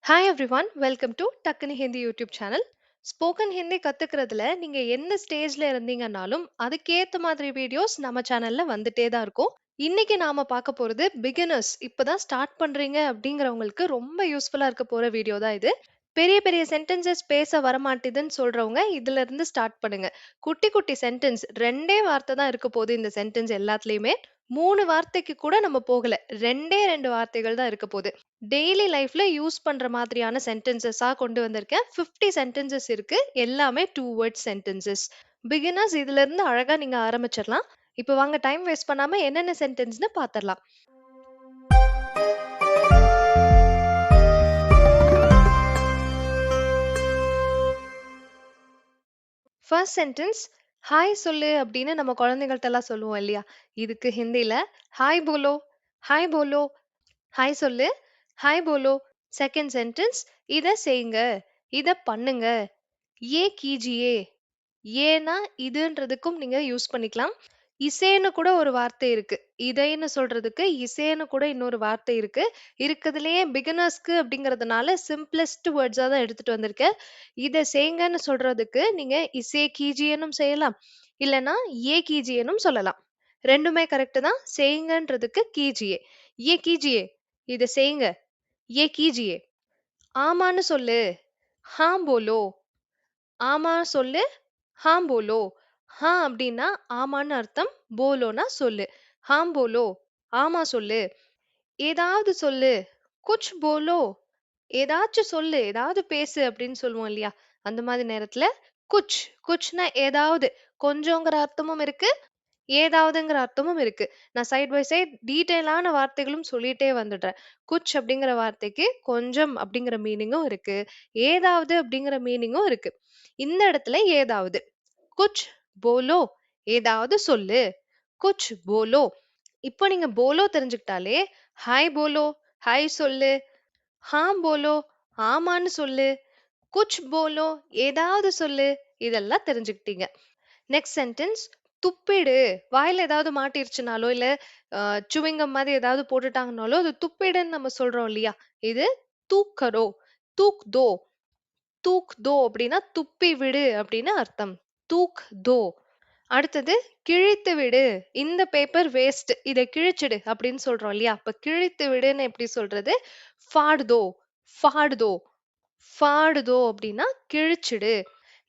Hi everyone, welcome to டக்குனு Hindi YouTube channel. Spoken Hindi கத்துக்கிறதுல நீங்க எந்த ஸ்டேஜ்ல இருந்தீங்கன்னாலும் அதுக்கேத்த மாதிரி வீடியோஸ் நம்ம சேனல்ல வந்துட்டே தான் இருக்கும். இன்னைக்கு நாம பார்க்க போறது பிகினர்ஸ் இப்பதான் ஸ்டார்ட் பண்றீங்க அப்படிங்கிறவங்களுக்கு ரொம்ப யூஸ்ஃபுல்லா இருக்க போற வீடியோ தான் இது. பெரிய பெரிய சென்டென்சஸ் பேச வரமாட்டேதுன்னு சொல்றவங்க இதுல இருந்து ஸ்டார்ட் பண்ணுங்க. குட்டி குட்டி சென்டென்ஸ், ரெண்டே வார்த்தை தான் இருக்க போகுது இந்த சென்டென்ஸ் எல்லாத்துலயுமே. மூணு வார்த்தைக்கு கூட நம்ம போகல, ரெண்டே ரெண்டு வார்த்தைகள் தான் இருக்க போகுது. டெய்லி லைஃப்ல யூஸ் பண்ற மாதிரியான சென்டென்சஸா கொண்டு வந்திருக்கேன். 50 சென்டென்சஸ் இருக்கு, எல்லாமே டூ வேர்ட் சென்டென்சஸ். பிகினர்ஸ் இதுல இருந்து அழகா நீங்க ஆரம்பிச்சிடலாம். இப்போ வாங்க டைம் வேஸ்ட் பண்ணாம என்னென்ன சென்டென்ஸ்னு பாத்திரலாம். ஃபர்ஸ்ட் சென்டென்ஸ், ஹாய் சொல்லு அப்படின்னு நம்ம குழந்தைகள்ட்ட எல்லாம் சொல்லுவோம் இல்லையா? இதுக்கு ஹிந்தில ஹாய் போலோ, ஹாய் போலோ, ஹாய் சொல்லு, ஹாய் போலோ. செகண்ட் சென்டென்ஸ், இத செய்யுங்க, இத பண்ணுங்க, ஏ கீஜியே. ஏன்னா இதுன்றதுக்கும் நீங்க யூஸ் பண்ணிக்கலாம். இசேன்னு கூட ஒரு வார்த்தை இருக்கு. இதைன்னு சொல்றதுக்கு இசேன்னு கூட இன்னொரு வார்த்தை இருக்கு. இருக்கதுலயே பிகினர்ஸ்க்கு அப்படிங்கிறதுனால சிம்பிளஸ்ட் வேர்ட்ஸா தான் எடுத்துட்டு வந்திருக்கேன். இத செய்யுங்கன்னு சொல்றதுக்கு நீங்க இசே கீஜியேன்னும் செய்யலாம். இல்லனா ஏ கீஜியேன்னும் சொல்லலாம். ரெண்டுமே கரெக்ட் தான். செய்யுங்கன்றதுக்கு கீஜியே. ஏ கீஜியே. இத செய்யுங்க. ஏ கீஜியே. ஆமான்னு சொல்லு. ஹாம் போலோ. ஆமா சொல்லு. ஹாம் போலோ. அப்படின்னா ஆமான்னு அர்த்தம். போலோனா சொல்லு. ஹாம் போலோ. ஆமா சொல்லு. ஏதாவது சொல்லு. குச் போலோ. ஏதாச்சும் சொல்லு, ஏதாவது பேசு அப்படின்னு சொல்லுவோம் இல்லையா? அந்த மாதிரி நேரத்துல குச். குச்னா ஏதாவது. கொஞ்சங்கிற அர்த்தமும் இருக்கு, ஏதாவதுங்கிற அர்த்தமும் இருக்கு. நான் சைட் பை சைட் டீட்டெயிலான வார்த்தைகளும் சொல்லிட்டே வந்துடுறேன். குச் அப்படிங்கிற வார்த்தைக்கு கொஞ்சம் அப்படிங்கிற மீனிங்கும் இருக்கு, ஏதாவது அப்படிங்கிற மீனிங்கும் இருக்கு. இந்த இடத்துல ஏதாவது. குச் போலோ. ஏதாவது சொல்லு. குச் போலோ. இப்போ நீங்க போலோ தெரிஞ்சுக்கிட்டாலே ஹாய் போலோ, ஹாய் சொல்லு, போலோ, ஆமான்னு சொல்லு, குச் போலோ, ஏதாவது சொல்லு, இதெல்லாம் தெரிஞ்சுக்கிட்டீங்க. நெக்ஸ்ட் சென்டென்ஸ், துப்பிடு. வாயில ஏதாவது மாட்டிருச்சுனாலோ இல்ல சுவிங்கம் மாதிரி ஏதாவது போட்டுட்டாங்கனாலோ அது துப்பிடுன்னு நம்ம சொல்றோம் இல்லையா? இது தூக்கரோ. தூக் தோ. தூக் தோ அப்படின்னா துப்பி விடு அப்படின்னு அர்த்தம். தூக் தோ. அடுத்தது, கிழித்து விடு. இந்த பேப்பர் வேஸ்ட், இதை கிழிச்சிடு அப்படின்னு சொல்றோம் இல்லையா? அப்ப கிழித்து விடுன்னு எப்படி சொல்றது? ஃபாடுதோ. ஃபாடுதோ. ஃபாடுதோ அப்படின்னா கிழிச்சிடு.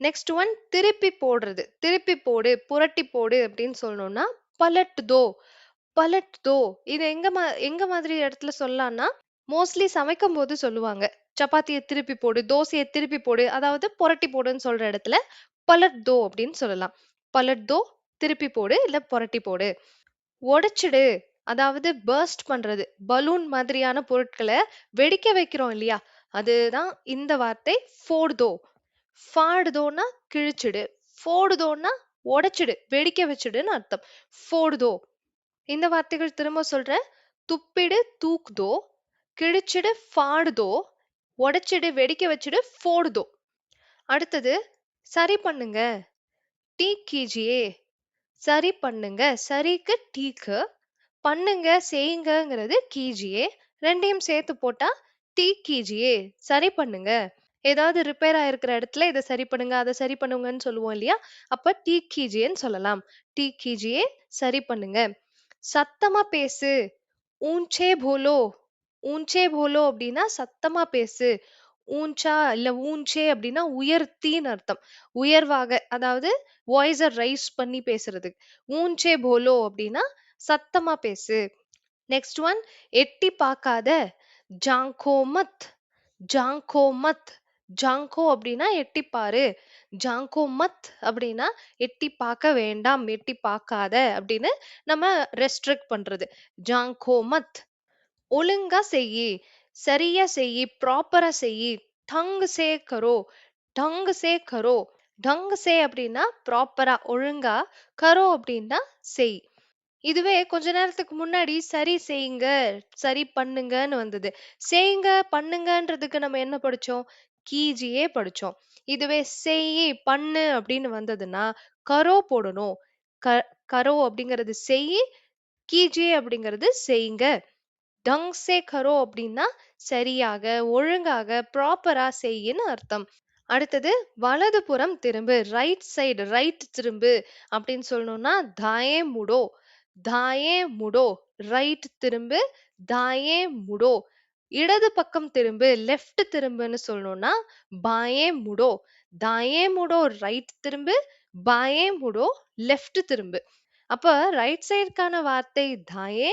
நெக்ஸ்ட் ஒன், திருப்பி போடுறது. திருப்பி போடு, புரட்டி போடு அப்படின்னு சொல்லணும்னா பலட் தோ. பலட் தோ. இது எங்க மாதிரி இடத்துல சொல்லலாம்னா, மோஸ்ட்லி சமைக்கும் போது சொல்லுவாங்க. சப்பாத்திய திருப்பி போடு, தோசைய திருப்பி போடு, அதாவது புரட்டி போடுன்னு சொல்ற இடத்துல பலட் தோ அப்படின்னு சொல்லலாம். பலட் தோ, திருப்பி போடு இல்ல புரட்டி போடு. உடைச்சிடு, அதாவது பர்ஸ்ட் பண்றது. பலூன் மாதிரியான பொருட்களை வெடிக்க வைக்கிறோம் இல்லையா? அதுதான் இந்த வார்த்தை ஃபோடுதோ. ஃபாடுதோன்னா கிழிச்சிடு, ஃபோடுதோன்னா உடைச்சிடு, வெடிக்க வச்சிடுன்னு அர்த்தம். ஃபோடுதோ. இந்த வார்த்தைகள் திரும்ப சொல்றேன். துப்பிடு தூக்குதோ, கிழிச்சிடு ஃபாடுதோ, உடைச்சிடு வெடிக்க வச்சிடு ஃபோடுதோ. அடுத்தது, சரி பண்ணுங்க. டீக் கீஜியே. சரி பண்ணுங்க. சரிக்கு டீக்கு, பண்ணுங்க செய்யுங்கங்கிறது கீஜியே. ரெண்டையும் சேர்த்து போட்டா டீக் கீஜியே. சரி பண்ணுங்க. ஏதாவது ரிப்பேர் ஆயிருக்கிற இடத்துல இதை சரி பண்ணுங்க, அதை சரி பண்ணுங்கன்னு சொல்லுவோம் இல்லையா? அப்ப டீக் கீஜியேன்னு சொல்லலாம். டீக் கீஜியே, சரி பண்ணுங்க. சத்தமா பேசு. ஊஞ்சே போலோ. ஊஞ்சே போலோ அப்படின்னா சத்தமா பேசு. ஊஞ்சா இல்ல ஊஞ்சே அப்படின்னா உயர்த்தின்னு அர்த்தம். உயர்வாக, அதாவது வாய்ஸ ரைஸ் பண்ணி பேசுறது. ஊஞ்சே போலோ அப்படின்னா சத்தமா பேசு. நெக்ஸ்ட் ஒன், எட்டி பார்க்காத. ஜாங்கோ மத். ஜாங்கோ மத். ஜாங்கோ அப்படின்னா எட்டி பாரு. ஜாங்கோ மத் அப்படின்னா எட்டி பார்க்க வேண்டாம், எட்டி பார்க்காத அப்படின்னு நம்ம ரெஸ்ட்ரிக்ட் பண்றது. ஜாங்கோ மத். ஒழுங்கா செய்யி. சரியா செய்யி, ப்ராப்பரா செய்யி. டங் சே கரோ. டங் சே கரோ. டங் சே அப்படின்னா ப்ராப்பரா, ஒழுங்கா. கரோ அப்படின்னா செய். இதுவே கொஞ்ச நேரத்துக்கு முன்னாடி சரி செய்யுங்க, சரி பண்ணுங்கன்னு வந்தது. செய்யுங்க பண்ணுங்கன்றதுக்கு நம்ம என்ன படிச்சோம்? கீஜியே படிச்சோம். இதுவே செய் பண்ணு அப்படின்னு வந்ததுன்னா கரோ போடணும். க கரோ அப்படிங்கிறது செய், கீஜியே அப்படிங்கிறது செய்யுங்க. டங் சே கரோ அப்படின்னா சரியாக, ஒழுங்காக, ப்ராப்பரா செய்யின்னு அர்த்தம். அடுத்தது வலதுபுறம் திரும்பு. ரைட் சைடு, ரைட் திரும்பு அப்படின்னு சொல்லணும்னா தாயே முடோ, தாயே முடோ. ரைட் திரும்பு, தாயே முடோ. இடது பக்கம் திரும்பு, லெஃப்ட் திரும்புன்னு சொல்லணும்னா பாயே முடோ. தாயே முடோ ரைட் திரும்பு, பாயே முடோ லெஃப்ட் திரும்பு. அப்ப ரைட் சைடுக்கான வார்த்தை தாயே,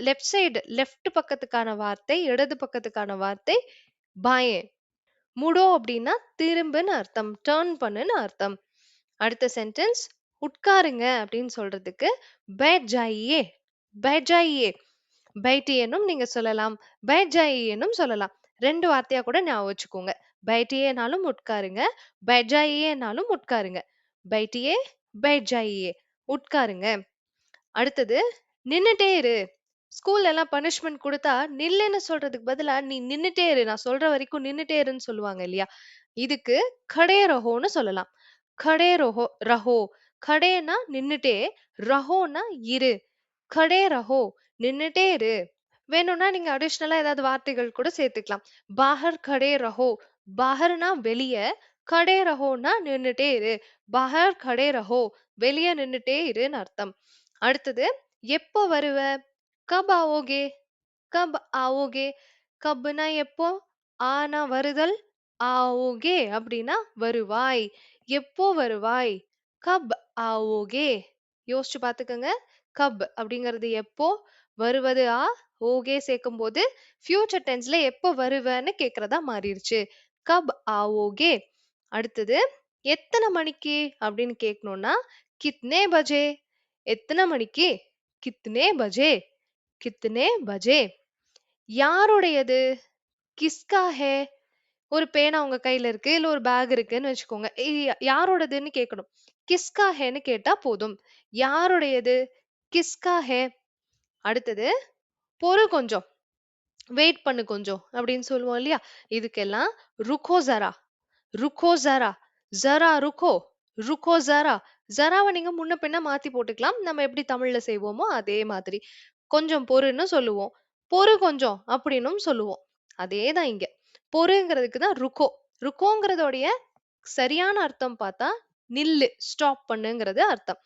லெஃப்ட் சைடு லெஃப்ட் பக்கத்துக்கான வார்த்தை, இடது பக்கத்துக்கான வார்த்தை பாயே. முடோ அப்படின்னா திரும்புன்னு அர்த்தம். டர்ன் பண்ணுன்னு அர்த்தம். அடுத்த சென்டென்ஸ் உட்காருங்க அப்படின்னு சொல்றதுக்கு बैठ जाइए, बैठ जाइए. बैठिएன்னும் நீங்க சொல்லலாம். बैठ जाइएன்னும் சொல்லலாம். 2 வார்த்தையா கூட ஞாபகம் வச்சுக்கோங்க. बैठिएனாலும் உட்காருங்க. बैठ जाइएனாலும் உட்காருங்க. बैठिए, बैठ जाइए. உட்காருங்க. அடுத்தது நின்னுட்டே இரு. ஸ்கூல்ல எல்லாம் பனிஷ்மென்ட் குடுத்தா நில்லுன்னு சொல்றதுக்கு பதிலா நீ நின்னுட்டே இரு. நான் சொல்ற வரைக்கும் நின்னுட்டே இருன்னு சொல்லுவாங்க இல்லையா? இதுக்கு खड़े रहोன்னு சொல்லலாம். खड़े रहो. खड़ेனா நின்னுட்டே, रहोனா இரு. खड़े रहो நின்னுட்டே இரு. வேணும்னா நீங்க அடிஷனலா ஏதாவது வார்த்தைகள் கூட சேர்த்துக்கலாம். बाहर खड़े रहो. बाहர்னா வெளிய, खड़े रहोனா நின்னுட்டே இரு. बाहर खड़े रहो வெளிய நின்னுட்டே இருன்னு அர்த்தம். அடுத்தது எப்போ வருவ? கப் आओगे? கப் आओगे? கப்னா எப்போ? ஆனா வருதல். आओगे அப்படின்னா வருவாய். எப்போ வருவாய்? கப் आओगे? யோசிச்சு பார்த்துக்கங்க. கப் அப்படிங்கிறது எப்போ? வருவது ஓகே சேர்க்கும்போது ஃபியூச்சர் டென்ஸ்ல எப்போ வருவன்னு கேக்குறதா மாறிடுச்சு. கப் आओगे? அடுத்தது எத்தனை மணிக்கு அப்படின்னு கேட்கணும்னா கித்னே பஜே? எத்தனை மணிக்கு? கித்னே பஜே? கித்னே பஜே? யாருடையது? கிஸ்கா ஹே? ஒரு பேனா உங்க கையில இருக்கு. இல்ல ஒரு பேக் இருக்குன்னு வச்சுக்கோங்க. யாரோடதுன்னு கேட்கணும். கிஸ்கா ஹேன்னு கேட்டா போதும். யாருடையது? கிஸ்கா ஹே? அடுத்தது பொறு கொஞ்சம். வெயிட் பண்ணு கொஞ்சம் அப்படின்னு சொல்லுவோம் இல்லையா? இதுக்கெல்லாம் ருக்கோ ஜரா, ருக்கோ ஜரா, ஜரா ருக்கோ, ருக்கோ ஜரா. ஜராவ நீங்க முன்ன பின்ன மாத்தி போட்டுக்கலாம். நம்ம எப்படி தமிழ்ல செய்வோமோ அதே மாதிரி. கொஞ்சம் பொறுன்னு சொல்லுவோம். பொறு கொஞ்சம் அப்படின்னும் சொல்லுவோம். அதேதான் இங்க. பொறுங்கிறதுக்கு தான் ருக்கோ. ருக்கோங்கிறதோடைய சரியான அர்த்தம் பார்த்தா நில்லு, ஸ்டாப் பண்ணுங்கிறது அர்த்தம்.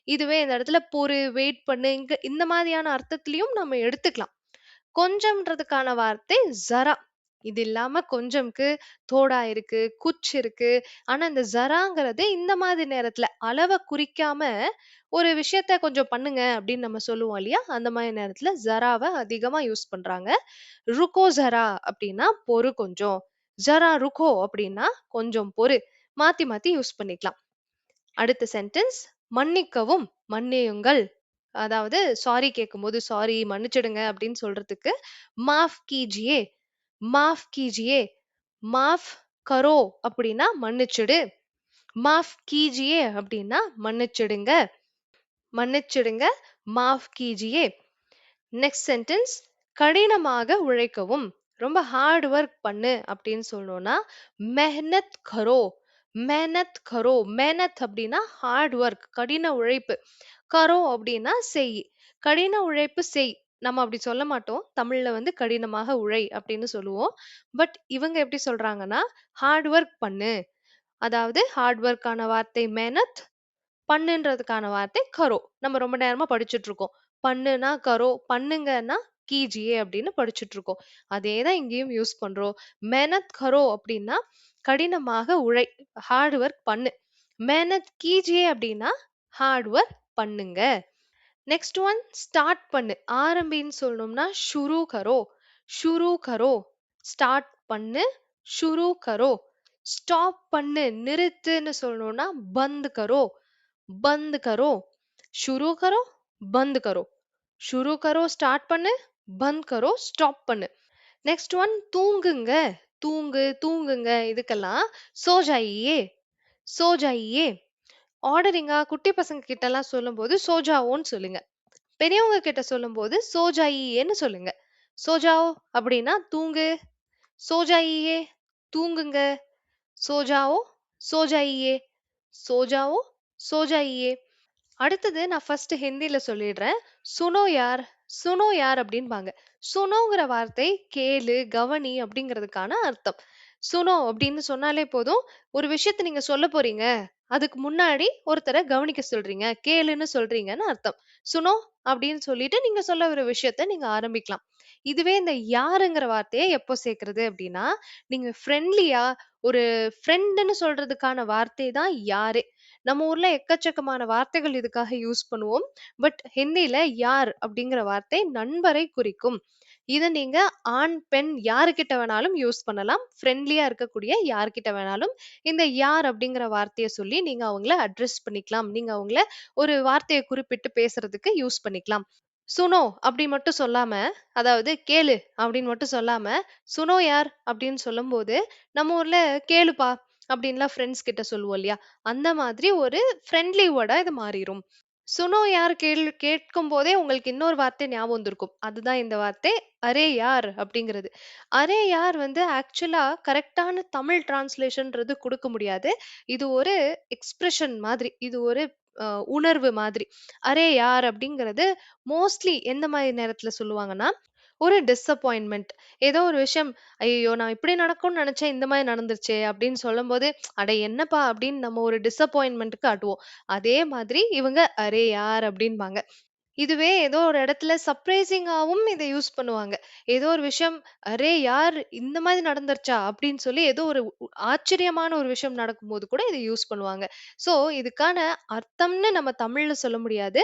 இதுவே இந்த இடத்துல பொறு, வெயிட் பண்ணு இங்க இந்த மாதிரியான அர்த்தத்திலயும் நம்ம எடுத்துக்கலாம். கொஞ்சம்ன்றதுக்கான வார்த்தை ஜரா. இது இல்லாம கொஞ்சம்க்கு தோடா இருக்கு, குச் இருக்கு. ஆனா இந்த ஜராங்கிறது இந்த மாதிரி நேரத்துல அளவை குறிக்காம ஒரு விஷயத்த கொஞ்சம் பண்ணுங்க அப்படின்னு நம்ம சொல்லுவோம் இல்லையா? அந்த மாதிரி நேரத்துல ஜராவ அதிகமா யூஸ் பண்றாங்க. ருக்கோ ஜரா அப்படின்னா பொறு கொஞ்சம். ஜரா ருக்கோ அப்படின்னா கொஞ்சம் பொறு. மாத்தி மாத்தி யூஸ் பண்ணிக்கலாம். அடுத்த சென்டென்ஸ் மன்னிக்கவும், மன்னியுங்கள். அதாவது சாரி கேட்கும்போது சாரி மன்னிச்சிடுங்க அப்படின்னு சொல்றதுக்கு மாஃப் கீஜியே, மாஃப் கீஜியே. மாஃப் கரோ அப்படின்னா மன்னிச்சிடு. மாஃப் கீஜியே அப்படின்னா மன்னிச்சிடுங்க. மன்னிச்சிடுங்க. மாஃப் கீஜியே. நெக்ஸ்ட் சென்டென்ஸ் கடினமாக உழைக்கவும். ரொம்ப ஹார்ட் ஒர்க் பண்ணு அப்படின்னு சொல்லணும்னா மெஹனத் கரோ, மெஹனத் கரோ. மெஹனத் அப்படின்னா ஹார்ட் ஒர்க், கடின உழைப்பு. கரோ அப்படின்னா செய். கடின உழைப்பு செய். நம்ம அப்படி சொல்ல மாட்டோம். தமிழ்ல வந்து கடினமாக உழை அப்படின்னு சொல்லுவோம். பட் இவங்க எப்படி சொல்றாங்கன்னா ஹார்ட் ஒர்க் பண்ணு. அதாவது ஹார்ட் ஒர்க்கான வார்த்தை மெஹனத், பண்ணுன்றதுக்கான வார்த்தை கரோ. நம்ம ரொம்ப நேரமா படிச்சுட்டு இருக்கோம். பண்ணுனா கரோ, பண்ணுங்கன்னா கீஜியே அப்படின்னு படிச்சுட்டு இருக்கோம். அதேதான் இங்கேயும் யூஸ் பண்றோம். மெஹனத் கரோ அப்படின்னா கடினமாக உழை, ஹார்ட் ஒர்க் பண்ணு. மெஹனத் கீஜியே அப்படின்னா ஹார்ட் ஒர்க் பண்ணுங்க. நெக்ஸ்ட் ஒன் ஸ்டார்ட் பண்ணு. ஆரம்பின்னு சொல்லணும்னா ஷுரு கரோ, ஷுரு கரோ. ஸ்டார்ட் பண்ணு, ஷுரு கரோ. ஸ்டாப் பண்ணு, நிறுத்துன்னு சொல்லணும்னா பந்த் கரோ, बंद करो. शुरू करो, बंद करो. शुरू करो ஸ்டார்ட் பண்ணு, பந்த் கரோ ஸ்டாப் பண்ணு. நெக்ஸ்ட் ஒன் தூங்குங்க. தூங்கு, தூங்குங்க. இதுக்கெல்லாம் சோ ஜாயியே, சோ ஜாயியே. ஆர்டரிங்கா குட்டி பசங்க கிட்ட எல்லாம் சொல்லும்போது சோஜாவோன்னு சொல்லுங்க. பெரியவங்க கிட்ட சொல்லும்போது சோஜாயியேன்னு சொல்லுங்க. சோஜாவோ அப்படின்னா தூங்கு, சோஜாயியே தூங்குங்க. சோஜாவோ, சோஜாயியே, சோஜாவோ, சோஜாயியே. அடுத்தது நான் ஃபர்ஸ்ட் ஹிந்தில சொல்லிடுறேன். சுனோ யார், சுனோ யார் அப்படின்பாங்க. சுனோங்கிற வார்த்தை கேளு, கவனி அப்படிங்கிறதுக்கான அர்த்தம். சுனோ அப்படின்னு சொன்னாலே போதும், ஒரு விஷயத்த நீங்க சொல்லப் போறீங்க. அதுக்கு முன்னாடி ஒருத்தர கவனிக்க சொல்றீங்க, கேளுன்னு சொல்றீங்கன்னு அர்த்தம். சுனோ அப்படின்னு சொல்லிட்டு நீங்க சொல்ல ஒரு விஷயத்த நீங்க ஆரம்பிக்கலாம். இதுவே இந்த யாருங்கிற வார்த்தைய எப்போ சேர்க்கிறது அப்படின்னா, நீங்க ஃப்ரெண்ட்லியா ஒரு ஃப்ரெண்டுன்னு சொல்றதுக்கான வார்த்தை தான் யாரு. நம்ம ஊர்ல எக்கச்சக்கமான வார்த்தைகள் இதுக்காக யூஸ் பண்ணுவோம். பட் ஹிந்தில யார் அப்படிங்கிற வார்த்தை நண்பரை குறிக்கும். இத நீங்க ஆண், பெண் யாருகிட்ட வேணாலும் யூஸ் பண்ணலாம். ஃப்ரெண்ட்லியா இருக்கக்கூடிய யார்கிட்ட வேணாலும் இந்த யார் அப்படிங்கிற வார்த்தைய சொல்லி நீங்க அவங்கள அட்ரஸ் பண்ணிக்கலாம். நீங்க அவங்கள ஒரு வார்த்தைய குறிப்பிட்டு பேசுறதுக்கு யூஸ் பண்ணிக்கலாம். சுனோ அப்படி மட்டும் சொல்லாம, அதாவது கேளு அப்படின்னு மட்டும் சொல்லாம, சுனோ யார் அப்படின்னு சொல்லும்போது, நம்ம ஊர்ல கேளுப்பா அப்படின்லாம் ஃப்ரெண்ட்ஸ் கிட்ட சொல்லுவோம் இல்லையா? அந்த மாதிரி ஒரு ஃப்ரெண்ட்லி வேர்டா இது மாறிரும். சுனோ யார் கேட்கும்போதே உங்களுக்கு இன்னொரு வார்த்தை ஞாபகம் வந்திருக்கும். அதுதான் இந்த வார்த்தை அரே யார் அப்படிங்கிறது. அரே யார் வந்து ஆக்சுவலா கரெக்ட்டான தமிழ் டிரான்ஸ்லேஷன்றது குடுக்க முடியாது. இது ஒரு எக்ஸ்பிரஷன் மாதிரி. இது ஒரு அ உணர்வு மாதிரி. அரே யார் அப்படிங்கிறது மோஸ்ட்லி எந்த மாரி நேரத்துல சொல்லுவாங்கன்னா, ஒரு டிசப்பாயின்ட்மென்ட். ஏதோ ஒரு விஷயம், "ஐயய்யோ! நான் இப்படி நடக்கும்னு நெனச்சேன். இந்த மாரி நடந்துருச்சே!" அப்படின்னு சொல்லும்போது, "அட என்னப்பா!" அப்படின்னு நம்ம ஒரு டிசப்பாயின்ட்மென்ட்க்கு காட்டுவோம். அதே மாதிரி இவங்க "அரே யார்" அப்படிம்பாங்க. இதுவே ஏதோ ஒரு இடத்துல சர்ப்ரைசிங்காவும் இத யூஸ் பண்ணுவாங்க. ஏதோ ஒரு விஷயம், "அரே யார்! இந்த மாரி நடந்துருச்சா?" அப்படின்னு சொல்லி ஏதோ ஒரு ஆச்சரியமான ஒரு விஷயம் நடக்கும்போது கூட இத யூஸ் பண்ணுவாங்க. ஸோ, இதுக்கான அர்த்தம்னு நம்ம தமிழ்ல சொல்ல முடியாது.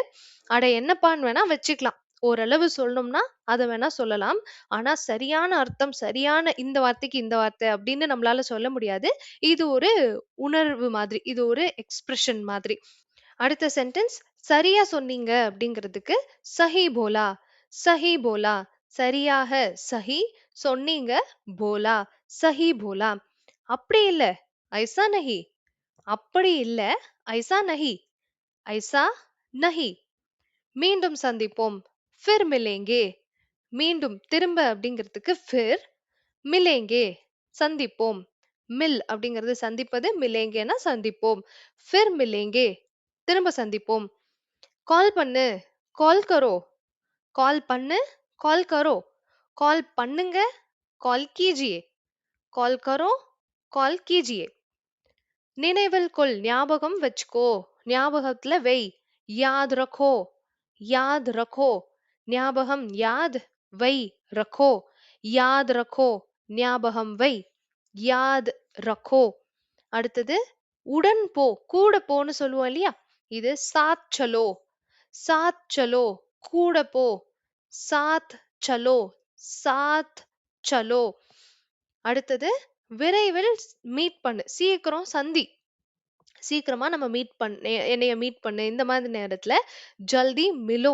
அட என்னப்பான்னு வேணா வச்சுக்கலாம். ஓரளவு சொல்லணும்னா, அத வேணா சொல்லலாம். ஆனா, சரியான அர்த்தம், சரியான இந்த வார்த்தைக்கு இந்த வார்த்தை அப்படின்னு நம்மளால சொல்ல முடியாது. இது ஒரு உணர்வு மாதிரி. இது ஒரு எக்ஸ்பிரஷன் மாதிரி. அடுத்த சென்டென்ஸ் சரியா சொன்னீங்க அப்படிங்கிறதுக்கு சஹி போலா, சஹி போலா, சரியாக சஹி, சொன்னீங்க போலா, சஹி போலா. அப்படி இல்ல, ஐசா நஹி, அப்படி இல்ல, ஐசா நஹி, ஐசா நஹி. மீண்டும் சந்திப்போம், ஃபிர் மிலேங்கே. மீண்டும் திரும்ப அப்படிங்கிறதுக்கு ஃபிர், மிலேங்கே சந்திப்போம். மில் அப்படிங்கிறது சந்திப்பது, மிலேங்கேனா சந்திப்போம். ஃபிர் மிலேங்கே திரும்ப சந்திப்போம். கால் பண்ணு, கால் கரோ, கால் பண்ணு, கால் கரோ, கால் பண்ணுங்க, கால் கீஜியே, கால் கரோ, கால் கீஜியே. நினைவில் கொள், ஞாபகம் வச்சுக்கோ, ஞாபகத்துல வை. யாத் ரக்கோ, யாத் ரக்கோ, ஞாபகம் யாத், வை ரக்கோ, யாத் ரக்கோ, ஞாபகம் வை. யாத் ரக்கோ. அடுத்தது உடன் போ, கூட போன்னு சொல்லுவோம் இல்லையா? இது சாத் சலோ, சாத் சலோ, கூட போ. சாத் சலோ, சாத் சலோ. அடுத்தது விரைவில் மீட் பண்ணு, சீக்கிரம் சந்தி. சீக்கிரமா நம்ம மீட் என்னைய மீட் பண்ணு. இந்த மாதிரி நேரத்துல ஜல்தி மிலோ,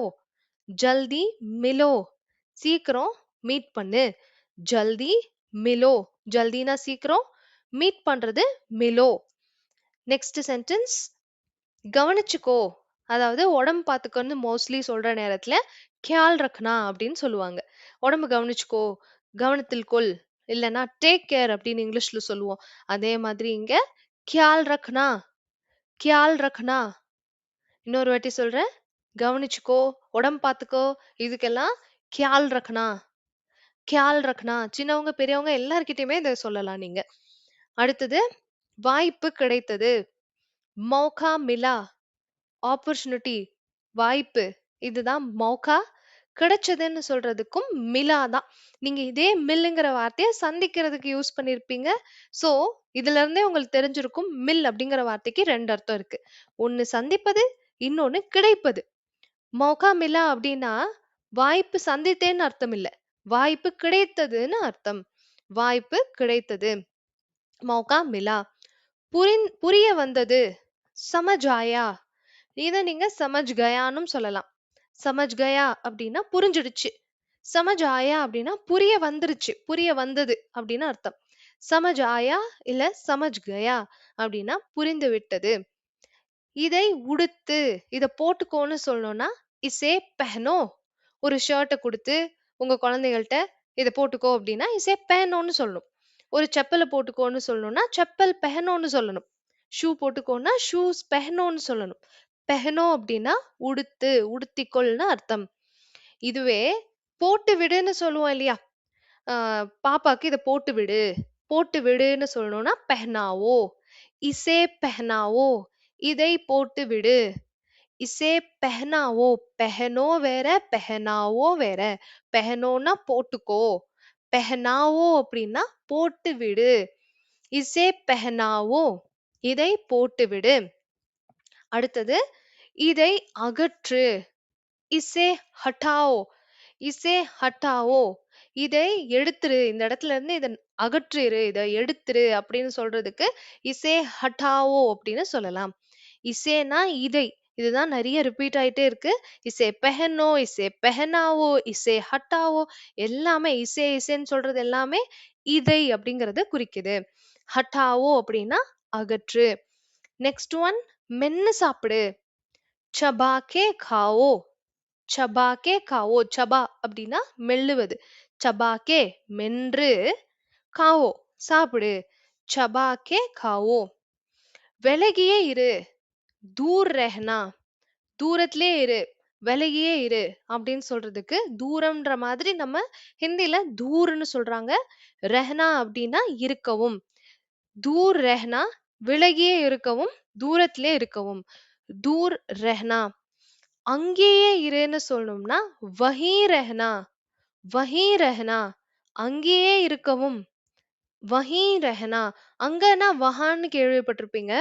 ஜல்தி மிலோ. சீக்கிரம் மீட் பண்ணு. ஜல்தி மிலோ. ஜல்தினா சீக்கிரம், மீட் பண்றது மிலோ. Next sentence கவனிச்சுக்கோ. அதாவது உடம்பு பார்த்துக்கோன்னு மோஸ்ட்லி சொல்ற நேரத்துல "க்யால் ரக்னா" அப்படின்னு சொல்லுவாங்க. உடம்பு கவனிச்சுக்கோ, கவனத்தில் கொள். இல்லன்னா டேக் கேர் அப்படின்னு இங்கிலீஷ்ல சொல்லுவோம். அதே மாதிரி இங்க "க்யால் ரக்னா", "க்யால் ரக்னா". இன்னொரு வாட்டி சொல்றேன். கவனிச்சுக்கோ, உடம்பு பார்த்துக்கோ. இதுக்கெல்லாம் "க்யால் ரக்னா", "க்யால் ரக்னா". சின்னவங்க, பெரியவங்க எல்லார்கிட்டயுமே இத சொல்லலாம் நீங்க. அடுத்தது வாய்ப்பு கிடைத்தது. மௌகா மிலா, ஆப்பர்ச்சுனிட்டி, வாய்ப்பு. இதுதான் மௌகா. கிடைச்சதுன்னு சொல்றதுக்கும் மிலா தான். நீங்க இதே மில்லுங்கிற வார்த்தைய சந்திக்கிறதுக்கு யூஸ் பண்ணியிருப்பீங்க. ஸோ, இதுல இருந்தே உங்களுக்கு தெரிஞ்சிருக்கும் மில் அப்படிங்கிற வார்த்தைக்கு 2 அர்த்தம் இருக்கு. ஒண்ணு சந்திப்பது, இன்னொன்னு கிடைப்பது. மௌகா மிலா அப்படின்னா, வாய்ப்பு சந்தித்தேன்னு அர்த்தம் இல்ல. வாய்ப்பு கிடைத்ததுன்னு அர்த்தம். வாய்ப்பு கிடைத்தது. மௌகா மிலா. புரிய வந்தது. சமஜ் ஆயா. இத நீங்க சமஜ் கயான்னும் சொல்லலாம். சமஜ் கயா அப்படின்னா புரிஞ்சிடுச்சு. சமஜ் ஆயா அப்படின்னா புரிய வந்துருச்சு. புரிய வந்தது அப்படின்னு அர்த்தம். சமஜ் ஆயா இல்ல சமஜ் கயா அப்படின்னா புரிந்து விட்டது. இதை உடுத்து, இத போட்டுக்கோன்னு சொல்லணும்னா, இசே பெஹனோ. ஒரு ஷர்ட்ட குடுத்து உங்க குழந்தைகள்ட்ட இத போட்டுக்கோ அப்படின்னா, இசே பெஹனோன்னு சொல்லணும். ஒரு செப்பல போட்டுக்கோன்னு சொல்லணும்னா, செப்பல் பெஹனோன்னு சொல்லணும். ஷூ போட்டுக்கோன்னா, ஷூஸ் பெஹனோன்னு சொல்லணும். பெஹனோ அப்படின்னா உடுத்து, உடுத்திக்கொள்னு அர்த்தம். இதுவே போட்டு விடுன்னு சொல்லுவோம் இல்லையா? அ பாப்பாக்கு இத போட்டு விடு. போட்டு விடுன்னு சொல்லணும்னா பெஹனாவோ. இசே பெஹனாவோ. இதை போட்டு விடு. இசே பெஹனாவோ. பெஹனோ வேற, பெஹனாவோ வேற. பெஹனோன்னா போட்டுக்கோ. பெஹனாவோ அப்படின்னா போட்டு விடு. இசே பெஹனாவோ. இதை போட்டு விடு. அடுத்தது இதை அகற்று. இசே ஹட்டாओ. இசே ஹட்டாओ. இதை எடுத்துரு. இந்த இடத்துல இருந்து இத அகற்றிரு. இத எடுத்துரு அப்படின்னு சொல்றதுக்கு இசே ஹட்டாओ அப்படின்னு சொல்லலாம். இசேனா இதை. இதுதான் நெறைய ரிப்பீட் ஆயிட்டே இருக்கு. இசே பெஹனோ, இசே பெஹனாவோ, இசே ஹட்டாவோ எல்லாமே இசேன்னு சொல்றது எல்லாமே இதை அப்படிங்கிறத குறிக்குது. ஹட்டாவோ அப்படின்னா அகற்று. நெக்ஸ்ட் ஒன் மென்னு சாப்பிடு. சபாகே காவோ. சபாகே காவோ. சபா அப்படின்னா மெல்லுவது. சபாகே மென்று, காவோ சாப்பிடு. சபாகே காவோ. விலகியே இரு. தூர் ரெஹனா. தூரத்திலேயே இரு. விலகியே இரு அப்படின்னு சொல்றதுக்கு தூரம்ன்ற மாதிரி நம்ம ஹிந்தில தூர்ன்னு சொல்றாங்க. ரெஹனா அப்படின்னா இருக்கவும். தூர் ரெஹனா விலகியே இருக்கவும், தூரத்திலே இருக்கவும். தூர் ரெஹனா. அங்கேயே இருன்னு சொல்லணும்னா வஹீ ரெஹனா. வஹீ ரெஹனா. அங்கேயே இருக்கவும். வஹீ ரெஹனா. அங்கன்னா வஹான்னு கேள்விப்பட்டிருப்பீங்க.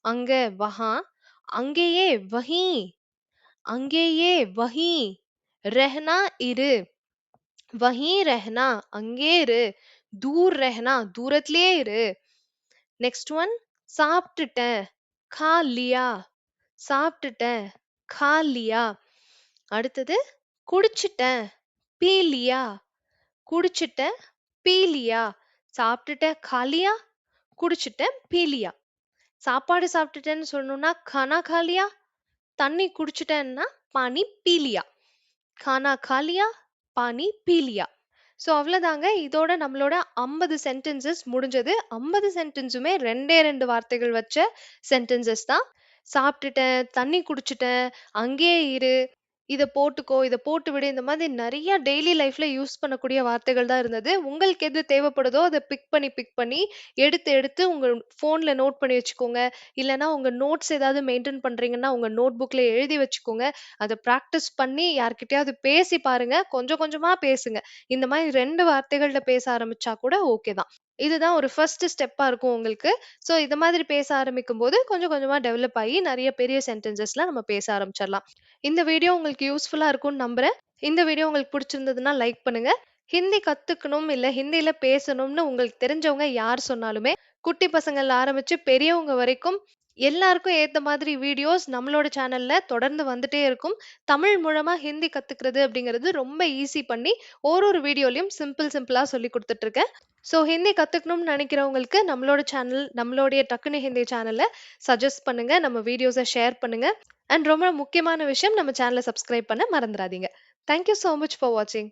அங்க வஹா. அங்கேயே வஹீ. அங்கேயே வஹீ. ரெஹனா இரு. வஹீ ரெஹனா அங்கே இரு. தூர் ரெஹனா தூரத்திலேயே இரு. நெக்ஸ்ட் ஒன் சாப்பிட்டுட்டேன். கா லியா. சாப்பிட்டுட்டேன். கா லியா. அடுத்தது குடிச்சிட்டேன். பீ லியா. குடிச்சிட்டேன். பீ லியா. சாப்பிட்டுட்டேன். கா லியா. குடிச்சிட்டேன். பீ லியா. சாப்பாடு சாப்பிட்டுட்டேன்னு சொல்லணும்னா கானா கா லியா. தண்ணி குடிச்சிட்டேன்னா பானி பீ லியா. கானா கா லியா. பானி பீ லியா. ஸோ அவ்வளோதாங்க. இதோட நம்மளோட 50 சென்டென்சஸ் முடிஞ்சது. 50 சென்டென்ஸுமே 2 வார்த்தைகள் வச்ச சென்டென்சஸ் தான். சாப்பிட்டுட்டேன், தண்ணி குடிச்சுட்டேன், அங்கேயே இரு, இத போட்டுக்கோ, இத போட்டு விடு. இந்த மாதிரி நெறைய டெய்லி லைஃப்ல யூஸ் பண்ணக்கூடிய வார்த்தைகள் தான் இருந்தது. உங்களுக்கு எது தேவைப்படுதோ அத பிக் பண்ணி எடுத்து எடுத்து உங்க ஃபோன்ல நோட் பண்ணி வச்சுக்கோங்க. இல்லன்னா உங்க நோட்ஸ் ஏதாவது மெயின்டெயின் பண்றீங்கன்னா, உங்க நோட் புக்ல எழுதி வச்சுக்கோங்க. அத பிராக்டிஸ் பண்ணி யார்கிட்டயாவது பேசி பாருங்க. கொஞ்சம் கொஞ்சமா பேசுங்க. இந்த மாரி 2 வார்த்தைகள்ல பேச ஆரம்பிச்சா கூட ஓகே தான். இதுதான் ஒரு ஃபர்ஸ்ட் ஸ்டெப்பா இருக்கும் உங்களுக்கு. ஸோ இத மாதிரி பேச ஆரம்பிக்கும்போது கொஞ்சம் கொஞ்சமா டெவலப் ஆயி நெறைய பெரிய சென்டென்சஸ்லாம் நம்ம பேச ஆரம்பிச்சிடலாம். இந்த வீடியோ உங்களுக்கு யூஸ்ஃபுல்லா இருக்கும்னு நம்புறேன். இந்த வீடியோ உங்களுக்கு பிடிச்சிருந்ததுன்னா லைக் பண்ணுங்க. ஹிந்தி கத்துக்கணும், இல்ல ஹிந்தியில பேசணும்னு உங்களுக்கு தெரிஞ்சவங்க யார் சொன்னாலுமே, குட்டி பசங்கள்ல ஆரம்பிச்சு பெரியவங்க வரைக்கும் எல்லாருக்கும் ஏத்த மாதிரி வீடியோஸ் நம்மளோட சேனல்ல தொடர்ந்து வந்துட்டே இருக்கும். தமிழ் மூலமா ஹிந்தி கத்துக்கிறது அப்படிங்கிறது ரொம்ப ஈஸி பண்ணி ஒரு வீடியோலயும் சிம்பிளா சொல்லிக் குடுத்துட்டு இருக்கேன். ஸோ ஹிந்தி கத்துக்கணும்னு நினைக்கிறவங்களுக்கு நம்மளோட சேனல், நம்மளுடைய டக்குனு ஹிந்தி சேனல சஜெஸ்ட் பண்ணுங்க. நம்ம வீடியோஸ ஷேர் பண்ணுங்க. அண்ட் ரொம்ப முக்கியமான விஷயம், நம்ம சேனல சப்ஸ்கிரைப் பண்ண மறந்துறாதீங்க. Thank you so much for வாட்சிங்.